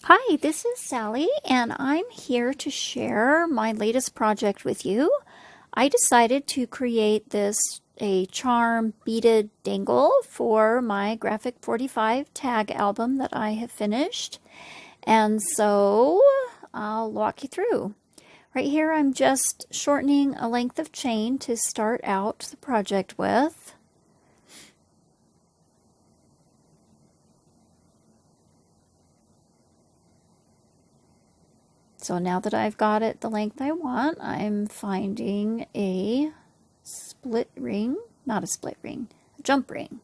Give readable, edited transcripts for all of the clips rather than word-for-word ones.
Hi, this is Sally, and I'm here to share my latest project with you. I decided to create a charm beaded dangle for my Graphic 45 tag album that I have finished. And so I'll walk you through. Right here, I'm just shortening a length of chain to start out the project with. So now that I've got it the length I want, I'm finding a split ring, not a split ring, a jump ring.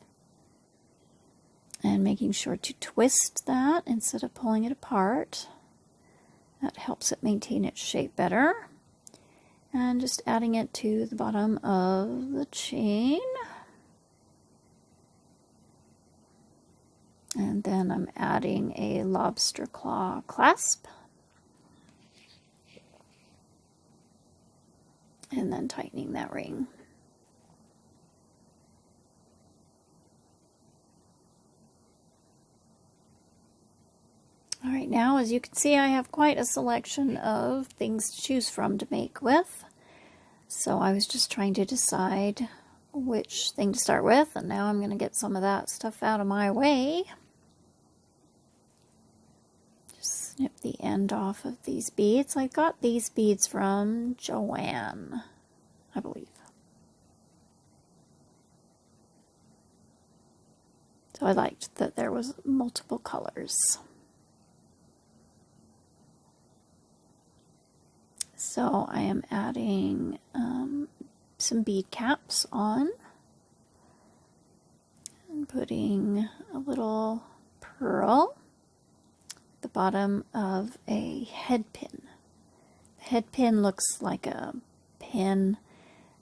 And making sure to twist that instead of pulling it apart. That helps it maintain its shape better. And just adding it to the bottom of the chain. And then I'm adding a lobster claw clasp. And then tightening that ring. All right, now as you can see, I have quite a selection of things to choose from to make with. So I was just trying to decide which thing to start with, and now I'm going to get some of that stuff out of my way. Just snip the end off of these beads. I got these beads from Joanne, I believe. So I liked that there was multiple colors. So I am adding some bead caps on and putting a little pearl at the bottom of a head pin. The head pin looks like a pin,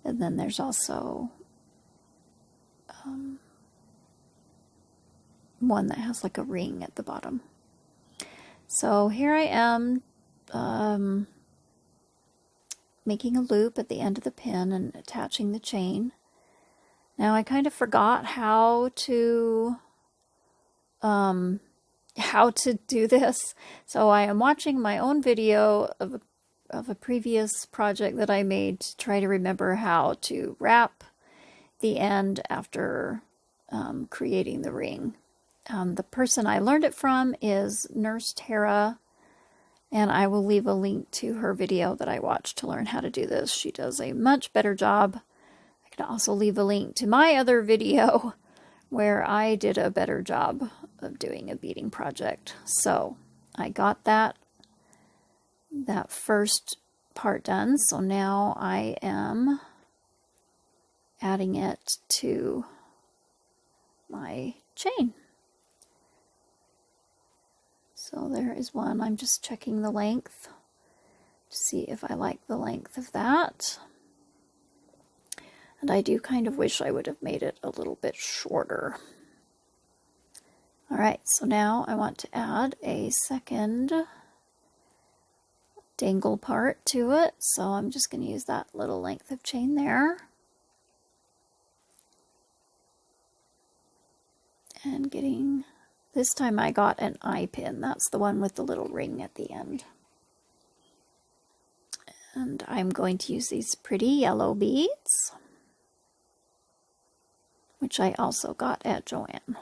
and then there's also one that has like a ring at the bottom. So here I am making a loop at the end of the pin and attaching the chain. Now I kind of forgot how to do this, so I am watching my own video of a previous project that I made to try to remember how to wrap the end after creating the ring. The person I learned it from is Nurse Tara, and I will leave a link to her video that I watched to learn how to do this. She does a much better job. I can also leave a link to my other video where I did a better job of doing a beading project. So I got that first part done. So now I am adding it to my chain. So there is one. I'm just checking the length to see if I like the length of that. And I do kind of wish I would have made it a little bit shorter. All right, so now I want to add a second dangle part to it. So I'm just going to use that little length of chain there. And getting... This time I got an eye pin. That's the one with the little ring at the end. And I'm going to use these pretty yellow beads, which I also got at Joanne.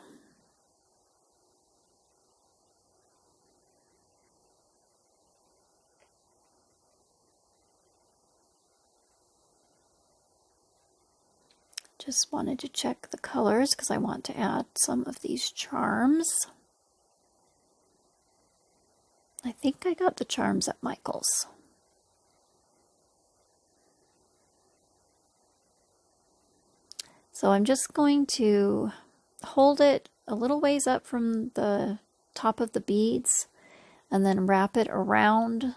Just wanted to check the colors because I want to add some of these charms. I think I got the charms at Michael's. So I'm just going to hold it a little ways up from the top of the beads and then wrap it around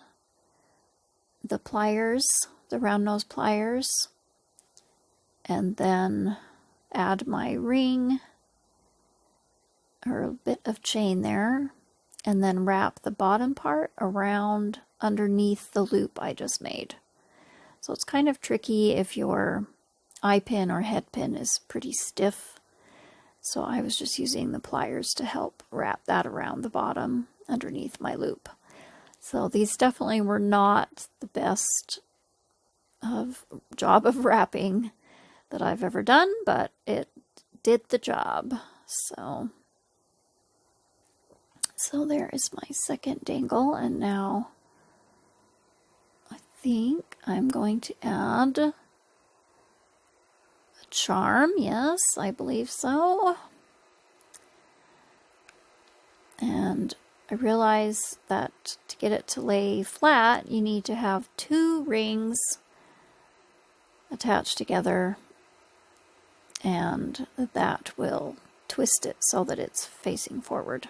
the pliers, the round nose pliers, and then add my ring or a bit of chain there, and then wrap the bottom part around underneath the loop I just made. So it's kind of tricky if your eye pin or head pin is pretty stiff. So I was just using the pliers to help wrap that around the bottom underneath my loop. So these definitely were not the best job of wrapping that I've ever done, but it did the job. So there is my second dangle, and now I think I'm going to add a charm. Yes, I believe so. And I realize that to get it to lay flat, you need to have 2 rings attached together, and that will twist it so that it's facing forward.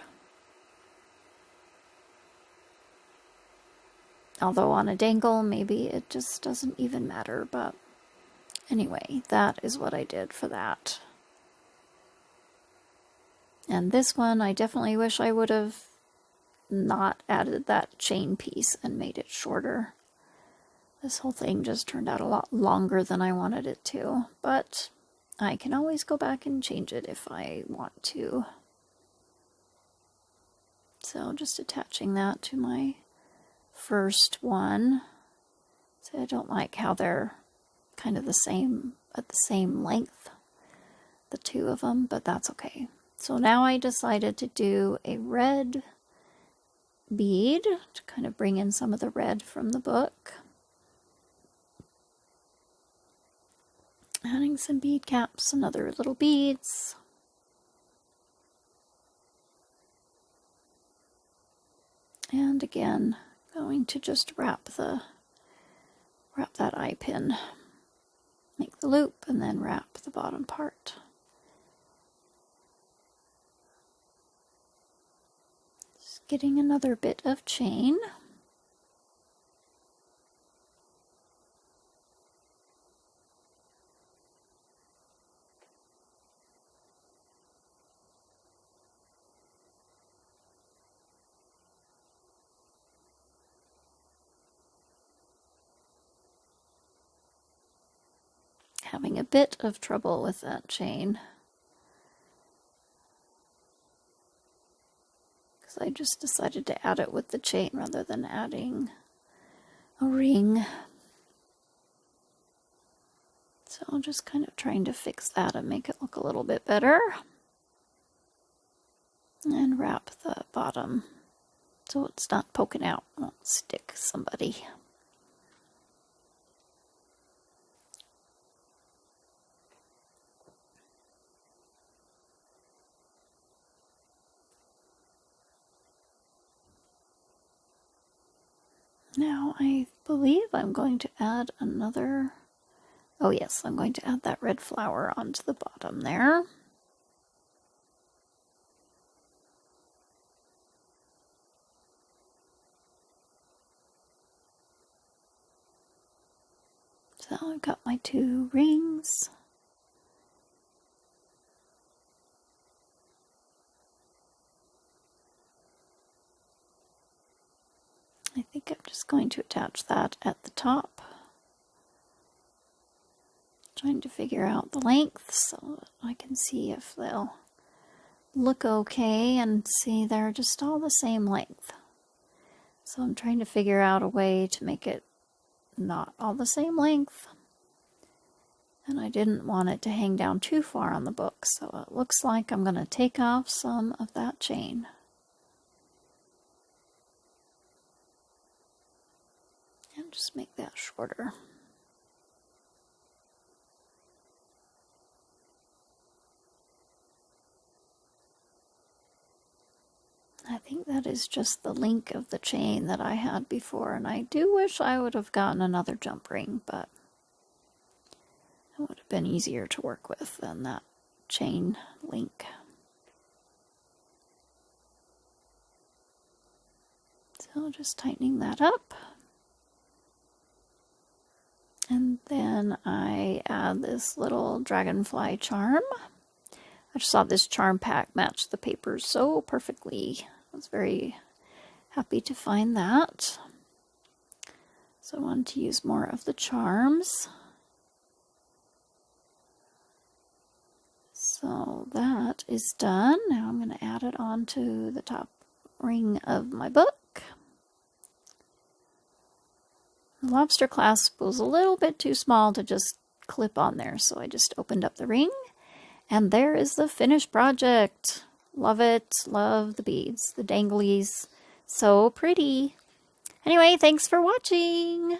Although on a dangle, maybe it just doesn't even matter, but anyway, that is what I did for that. And this one, I definitely wish I would have not added that chain piece and made it shorter. This whole thing just turned out a lot longer than I wanted it to, but I can always go back and change it if I want to. So just attaching that to my first one. So I don't like how they're kind of the same, at the same length, the 2 of them, but that's okay. So now I decided to do a red bead to kind of bring in some of the red from the book. Adding some bead caps and other little beads. And again, going to just wrap that eye pin. Make the loop and then wrap the bottom part. Just getting another bit of chain. Having a bit of trouble with that chain, because I just decided to add it with the chain rather than adding a ring. So I'm just kind of trying to fix that and make it look a little bit better. And wrap the bottom so it's not poking out. Won't stick somebody. Now I believe I'm going to add another, oh yes, I'm going to add that red flower onto the bottom there. So I've got my 2 rings. I think I'm just going to attach that at the top. Trying to figure out the length so that I can see if they'll look okay, and see they're just all the same length. So I'm trying to figure out a way to make it not all the same length. And I didn't want it to hang down too far on the book, so it looks like I'm going to take off some of that chain. And just make that shorter. I think that is just the link of the chain that I had before, and I do wish I would have gotten another jump ring, but it would have been easier to work with than that chain link. So just tightening that up. And then I add this little Dragonfly Charm. I just thought this charm pack matched the papers so perfectly. I was very happy to find that. So I wanted to use more of the charms. So that is done. Now I'm going to add it onto the top ring of my book. The lobster clasp was a little bit too small to just clip on there, so I just opened up the ring, and there is the finished project. Love it. Love the beads, the danglies. So pretty. Anyway, thanks for watching.